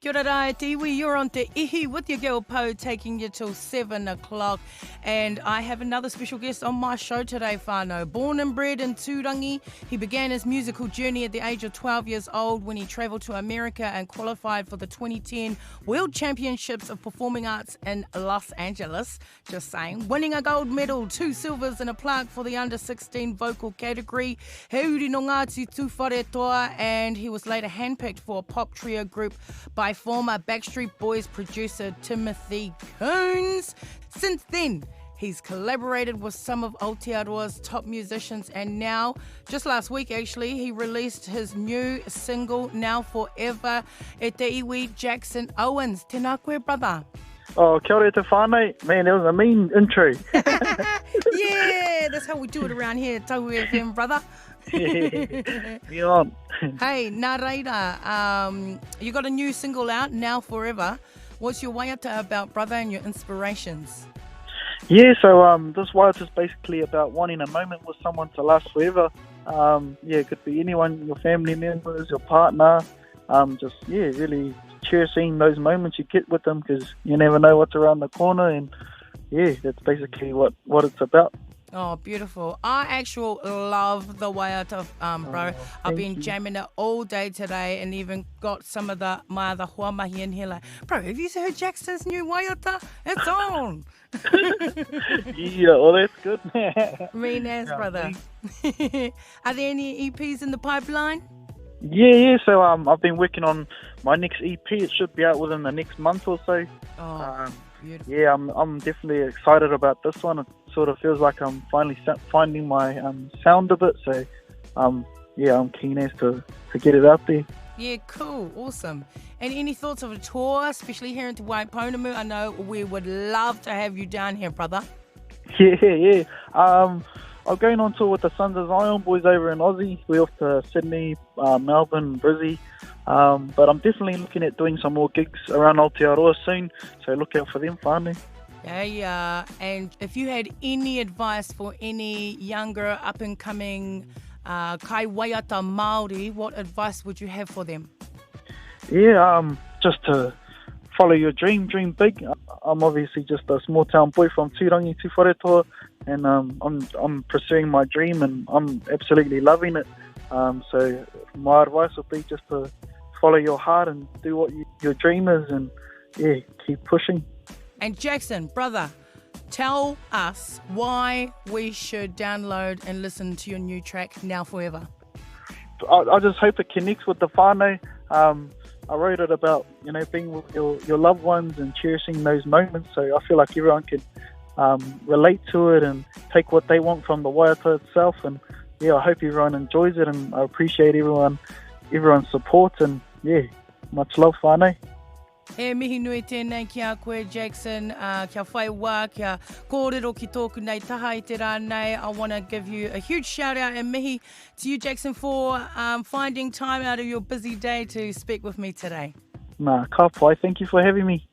Kia ora rai, Tiwi, you're on Te Ihi with your girl Po, taking you till 7 o'clock. And I have another special guest on my show today, whānau. Born and bred in Tūrangi, he began his musical journey at the age of 12 years old when he travelled to America and qualified for the 2010 World Championships of Performing Arts in Los Angeles. Just saying. Winning a gold medal, 2 silvers and a plaque for the under-16 vocal category. He uri no Ngāti Tūwharetoa, and he was later handpicked for a pop trio group by former Backstreet Boys producer Timothy Coons. Since then, he's collaborated with some of Aotearoa's top musicians, and now, just last week actually, he released his new single, Now Forever, e te iwi Jackson Owens. Tēnā koe, brother. Oh, kia ora te whānau. Man, that was a mean intro. Yeah, that's how we do it around here, Tau FM, brother. Yeah, on. Hey, nā reira, you got a new single out, Now Forever. What's your waiata about, brother, and your inspirations? Yeah, so this wild is basically about wanting a moment with someone to last forever. It could be anyone, your family members, your partner. Really cherishing those moments you get with them, because you never know what's around the corner, and yeah, that's basically what it's about. Oh, beautiful. I actually love the waiata, bro. I've been jamming it all day today and even got some of the my other huamahi in here like, bro, have you heard Jackson's new waiata? It's on. Yeah, well, that's good. Mean ass, brother. Are there any EPs in the pipeline? Yeah, so I've been working on my next EP. It should be out within the next month or so. Oh, beautiful. Yeah, I'm definitely excited about this one. It sort of feels like I'm finally finding my sound a bit. So, I'm keen as to get it out there. Yeah, cool, awesome. And any thoughts of a tour, especially here in Te Waiponamu? I know we would love to have you down here, brother. Yeah. I'm going on tour with the Sons of Zion boys over in Aussie. We're off to Sydney, Melbourne, Brizzy. But I'm definitely looking at doing some more gigs around Aotearoa soon. So look out for them, whānau. Yeah. And if you had any advice for any younger, up-and-coming kai waiata Māori, what advice would you have for them? Yeah, just to follow your dream big. I'm obviously just a small town boy from Tūrangi, Tūwharetoa, and I'm pursuing my dream, and I'm absolutely loving it. So my advice would be just to follow your heart and do what your dream is, and keep pushing. And Jackson, brother, tell us why we should download and listen to your new track, Now Forever. I just hope it connects with the whānau. I wrote it about, being with your loved ones and cherishing those moments. So I feel like everyone can relate to it and take what they want from the waiata itself. And I hope everyone enjoys it, and I appreciate everyone's support, and much love, whānau. E mihi nui tēnei ki a koe, Jackson, kia whai wā, kia kōrero ki tōku nei taha i te rā nei. I want to give you a huge shout out and mihi to you, Jackson, for finding time out of your busy day to speak with me today. Ka pai, thank you for having me.